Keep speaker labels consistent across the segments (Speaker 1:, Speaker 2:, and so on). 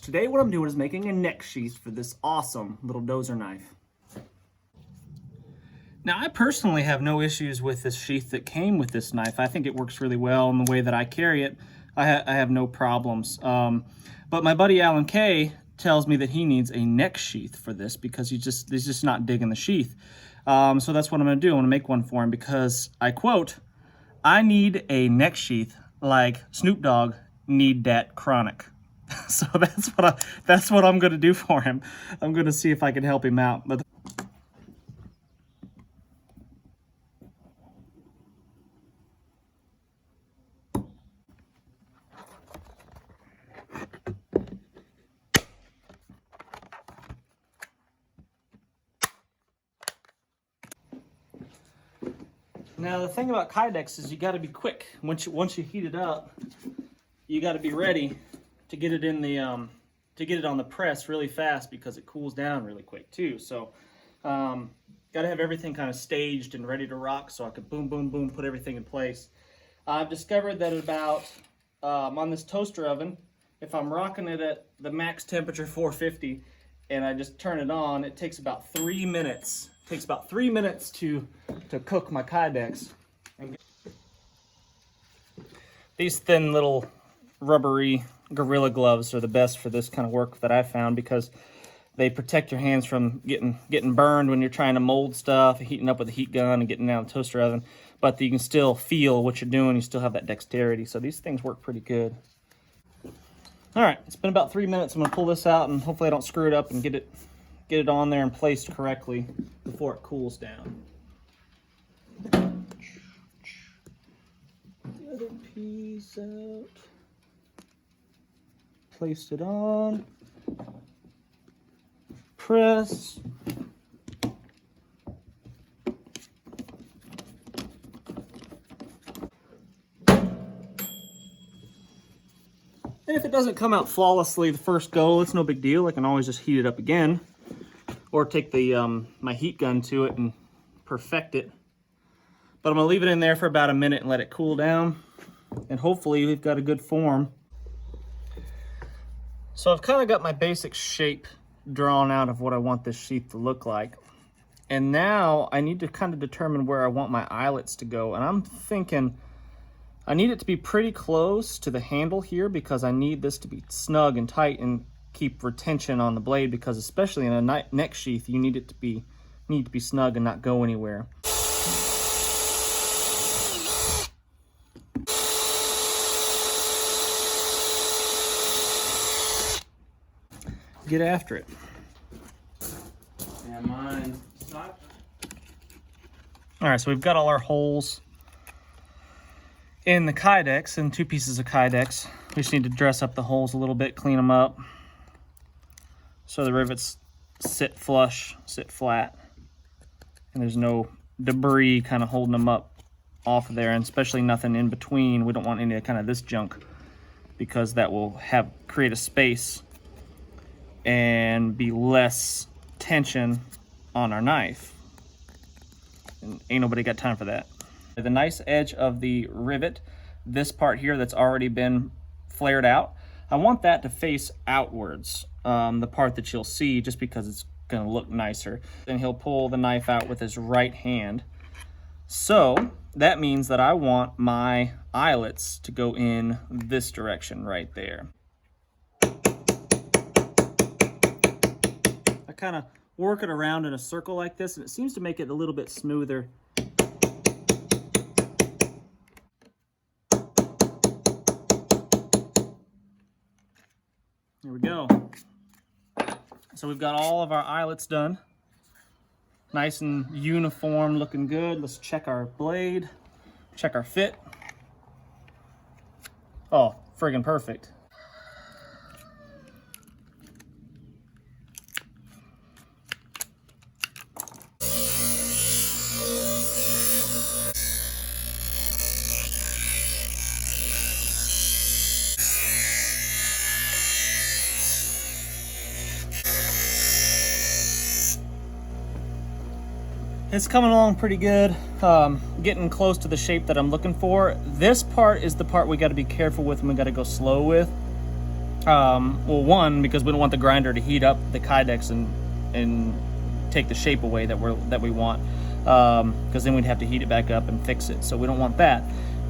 Speaker 1: Today what I'm doing is making a neck sheath for this awesome little dozer knife. Now I personally have no issues with this sheath that came with this knife. I think it works really well in the way that I carry it. I have no problems. But my buddy Alan Kay tells me that he needs a neck sheath for this because he's just not digging the sheath. So that's what I'm gonna do. I'm gonna make one for him because I quote, "I need a neck sheath like Snoop Dogg need dat chronic." So that's what I'm gonna do for him. I'm gonna see if I can help him out. But now the thing about Kydex is you got to be quick. Once you heat it up, you got to be ready to get it in the to get it on the press really fast because it cools down really quick too. So got to have everything kind of staged and ready to rock so I could boom, boom, boom, put everything in place. I've discovered that about on this toaster oven, if I'm rocking it at the max temperature 450 and I just turn it on, it takes about 3 minutes. It takes about 3 minutes to cook my Kydex. These thin little rubbery Gorilla Gloves are the best for this kind of work that I found because they protect your hands from getting burned when you're trying to mold stuff, heating up with a heat gun and getting down the toaster oven. But you can still feel what you're doing. You still have that dexterity. So these things work pretty good. All right, it's been about 3 minutes. I'm gonna pull this out and hopefully I don't screw it up and get it on there and placed correctly before it cools down. The other piece out. Placed it on. Press. And if it doesn't come out flawlessly the first go, it's no big deal. I can always just heat it up again or take the my heat gun to it and perfect it. But I'm gonna leave it in there for about a minute and let it cool down. And hopefully we've got a good form. So I've kind of got my basic shape drawn out of what I want this sheath to look like. And now I need to kind of determine where I want my eyelets to go. And I'm thinking I need it to be pretty close to the handle here because I need this to be snug and tight and keep retention on the blade because especially in a neck sheath, you need it to be snug and not go anywhere. Get after it.
Speaker 2: Yeah, mine sucked.
Speaker 1: All right, so we've got all our holes in the Kydex, and 2 pieces of Kydex. We just need to dress up the holes a little bit, clean them up, so the rivets sit flush, sit flat, and there's no debris kind of holding them up off of there, and especially nothing in between. We don't want any kind of this junk because that will create a space and be less tension on our knife. And ain't nobody got time for that. The nice edge of the rivet, this part here that's already been flared out, I want that to face outwards, the part that you'll see, just because it's gonna look nicer. Then he'll pull the knife out with his right hand. So that means that I want my eyelets to go in this direction right there. I kind of work it around in a circle like this, and it seems to make it a little bit smoother. There we go. So we've got all of our eyelets done. Nice and uniform, looking good. Let's check our blade, check our fit. Oh, friggin' perfect. It's coming along pretty good. Getting close to the shape that I'm looking for. This part is the part we got to be careful with and we got to go slow with. Well, one, because we don't want the grinder to heat up the Kydex and take the shape away that we want, because then we'd have to heat it back up and fix it. So we don't want that.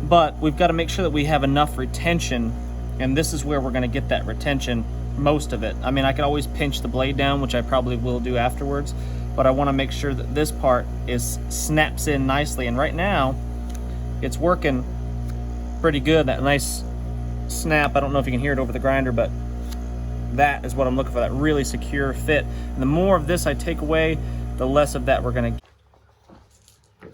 Speaker 1: But we've got to make sure that we have enough retention, and this is where we're going to get that retention, most of it. I mean, I could always pinch the blade down, which I probably will do afterwards, but I want to make sure that this part snaps in nicely. And right now, it's working pretty good. That nice snap. I don't know if you can hear it over the grinder, but that is what I'm looking for, that really secure fit. And the more of this I take away, the less of that we're going to get.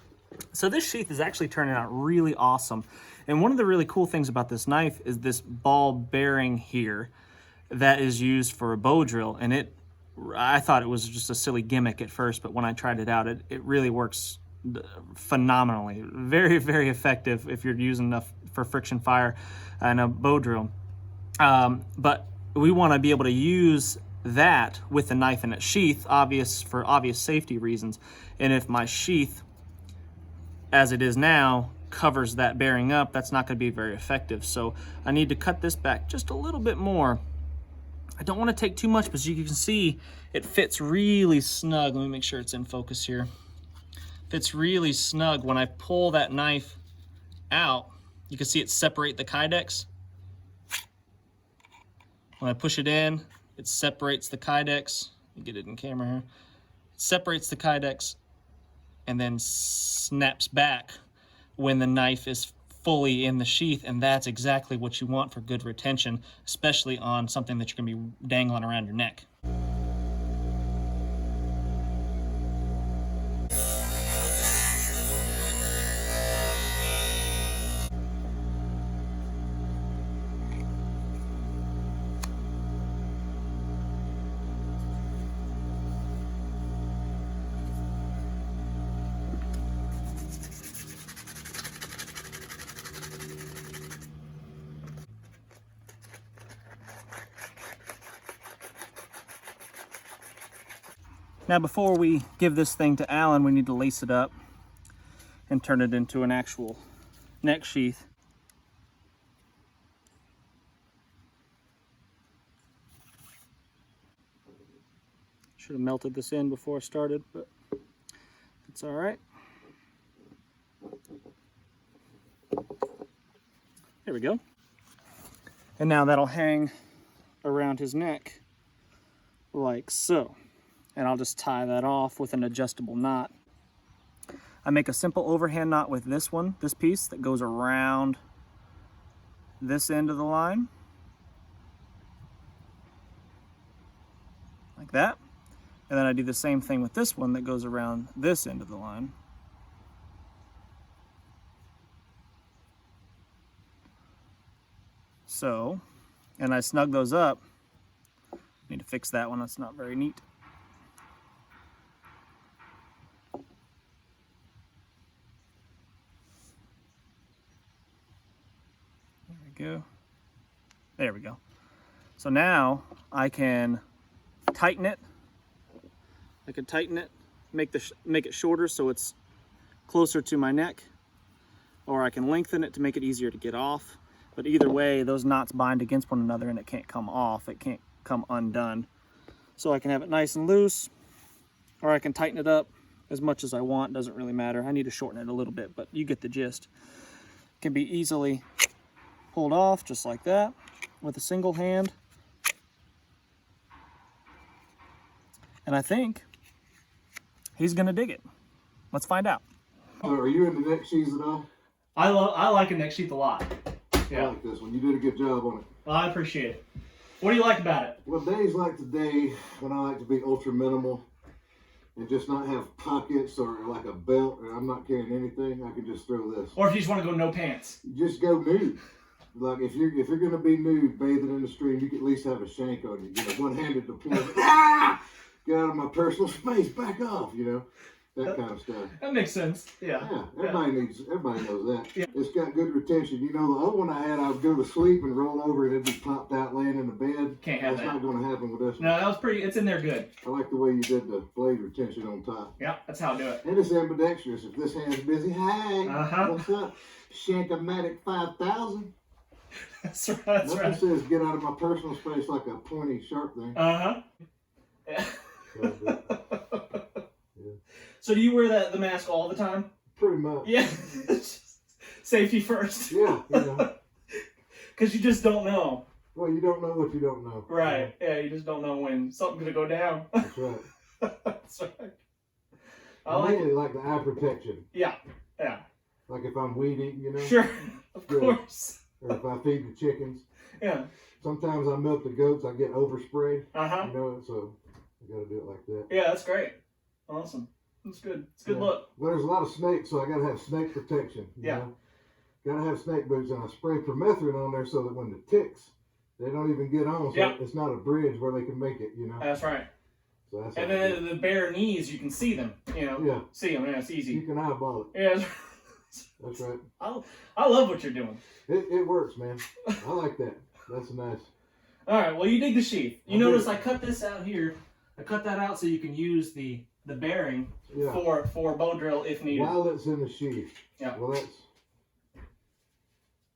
Speaker 1: So this sheath is actually turning out really awesome. And one of the really cool things about this knife is this ball bearing here that is used for a bow drill. And I thought it was just a silly gimmick at first, but when I tried it out, it really works phenomenally. Very, very effective if you're using enough for friction fire and a bow drill. But we want to be able to use that with the knife in its sheath, for obvious safety reasons. And if my sheath, as it is now, covers that bearing up, that's not going to be very effective. So I need to cut this back just a little bit more. I don't want to take too much, but as you can see, it fits really snug. Let me make sure it's in focus here. Fits really snug. When I pull that knife out, you can see it separate the Kydex. When I push it in, it separates the Kydex. Let me get it in camera here. It separates the Kydex and then snaps back when the knife is fully in the sheath, and that's exactly what you want for good retention, especially on something that you're going to be dangling around your neck. Now before we give this thing to Alan, we need to lace it up and turn it into an actual neck sheath. Should have melted this in before I started, but it's all right. There we go. And now that'll hang around his neck like so. And I'll just tie that off with an adjustable knot. I make a simple overhand knot with this piece that goes around this end of the line. Like that. And then I do the same thing with this one that goes around this end of the line. So, and I snug those up. Need to fix that one, that's not very neat. Go. There we go. So now I can tighten it. I can tighten it, make it shorter so it's closer to my neck, or I can lengthen it to make it easier to get off. But either way, those knots bind against one another and it can't come off. It can't come undone. So I can have it nice and loose, or I can tighten it up as much as I want. Doesn't really matter. I need to shorten it a little bit, but you get the gist. It can be easily pulled off just like that with a single hand. And I think he's gonna dig it. Let's find out.
Speaker 2: Are you into neck sheaths at all?
Speaker 1: I like a neck sheath a lot. Yeah.
Speaker 2: I like this one. You did a good job on it.
Speaker 1: Well, I appreciate it. What do you like about it?
Speaker 2: Well, days like today, when I like to be ultra minimal and just not have pockets or like a belt, or I'm not carrying anything, I can just throw this.
Speaker 1: Or if you just want to go no pants.
Speaker 2: Just go nude. Like if you're gonna be nude bathing in the stream, you can at least have a shank on you. You know, one-handed deployment. Ah! Get out of my personal space, back off, you know. That kind of stuff.
Speaker 1: That makes sense. Yeah.
Speaker 2: Yeah. Everybody knows that.
Speaker 1: Yeah.
Speaker 2: It's got good retention. You know, the old one I had, I would go to sleep and roll over and it'd be popped out laying in the bed.
Speaker 1: Can't have
Speaker 2: That's
Speaker 1: that.
Speaker 2: not going to happen with this one.
Speaker 1: No, that was pretty. It's in there good.
Speaker 2: I like the way you did the blade retention on top.
Speaker 1: Yeah, that's how I do it.
Speaker 2: And it's ambidextrous. If this hand's busy, hey, what's up? Shankomatic 5000.
Speaker 1: That's right. That's
Speaker 2: Nothing
Speaker 1: right.
Speaker 2: says get out of my personal space like a pointy, sharp thing.
Speaker 1: Yeah.
Speaker 2: Yeah.
Speaker 1: So do you wear the mask all the time?
Speaker 2: Pretty much.
Speaker 1: Yeah. Safety first.
Speaker 2: Yeah, you know.
Speaker 1: Because you just don't know.
Speaker 2: Well, you don't know what you don't know.
Speaker 1: Right. Yeah, you just don't know when something's going to go down.
Speaker 2: That's right.
Speaker 1: That's right.
Speaker 2: I mainly like the eye protection.
Speaker 1: Yeah. Yeah.
Speaker 2: Like if I'm weed eating, you know?
Speaker 1: Sure. Of course.
Speaker 2: Or if I feed the chickens.
Speaker 1: Yeah.
Speaker 2: Sometimes I milk the goats, I get oversprayed.
Speaker 1: Uh-huh.
Speaker 2: You know, so I got to do it like that.
Speaker 1: Yeah, that's great. Awesome. That's good. It's a good look.
Speaker 2: But there's a lot of snakes, so I got to have snake protection. You know? Got to have snake boots, and I spray permethrin on there so that when the ticks, they don't even get on. So it's not a bridge where they can make it, you know?
Speaker 1: That's right.
Speaker 2: So that's
Speaker 1: and then the bare knees, you can see them, you know?
Speaker 2: Yeah.
Speaker 1: See them, yeah, it's easy.
Speaker 2: You can eyeball it.
Speaker 1: Yeah.
Speaker 2: That's right.
Speaker 1: I love what you're doing.
Speaker 2: It works, man. I like that. That's nice.
Speaker 1: All right, well, you dig the sheath. You notice I cut this out here. I cut that out so you can use the bearing for bow drill if needed.
Speaker 2: While it's in the sheath.
Speaker 1: Yeah.
Speaker 2: Well, that's...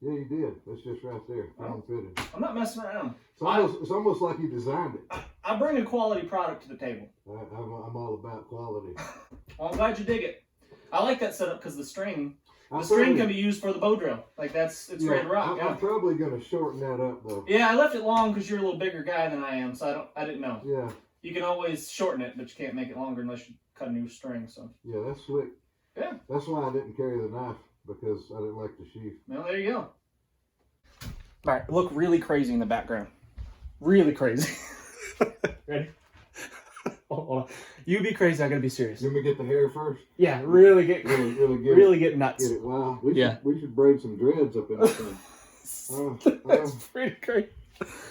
Speaker 2: Yeah, you did. That's just right there. Unfitted.
Speaker 1: I'm not messing around.
Speaker 2: It's almost like you designed it.
Speaker 1: I bring a quality product to the table.
Speaker 2: I'm all about quality.
Speaker 1: Well, I'm glad you dig it. I like that setup because the string can be used for the bow drill. Like it's ready to rock.
Speaker 2: I'm probably going to shorten that up though.
Speaker 1: Yeah, I left it long because you're a little bigger guy than I am, so I didn't know.
Speaker 2: Yeah.
Speaker 1: You can always shorten it, but you can't make it longer unless you cut a new string. So.
Speaker 2: Yeah, that's slick.
Speaker 1: Yeah.
Speaker 2: That's why I didn't carry the knife, because I didn't like the sheath.
Speaker 1: Well, there you go. All right, look really crazy in the background. Really crazy. Ready? Hold on. You be crazy. I gotta be serious.
Speaker 2: You want me to get the hair first?
Speaker 1: Yeah, really get
Speaker 2: really
Speaker 1: get nuts.
Speaker 2: Get it. Wow. We should braid some dreads up in this thing.
Speaker 1: That's pretty crazy.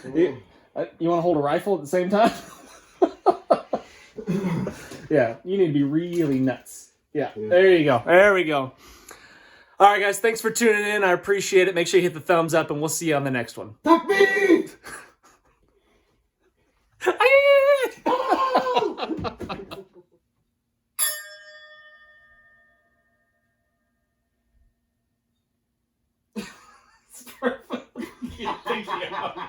Speaker 1: You want to hold a rifle at the same time? Yeah, you need to be really nuts. Yeah, there you go. There we go. All right, guys, thanks for tuning in. I appreciate it. Make sure you hit the thumbs up, and we'll see you on the next one.
Speaker 2: Tuck me!
Speaker 1: It's perfect. Thank you.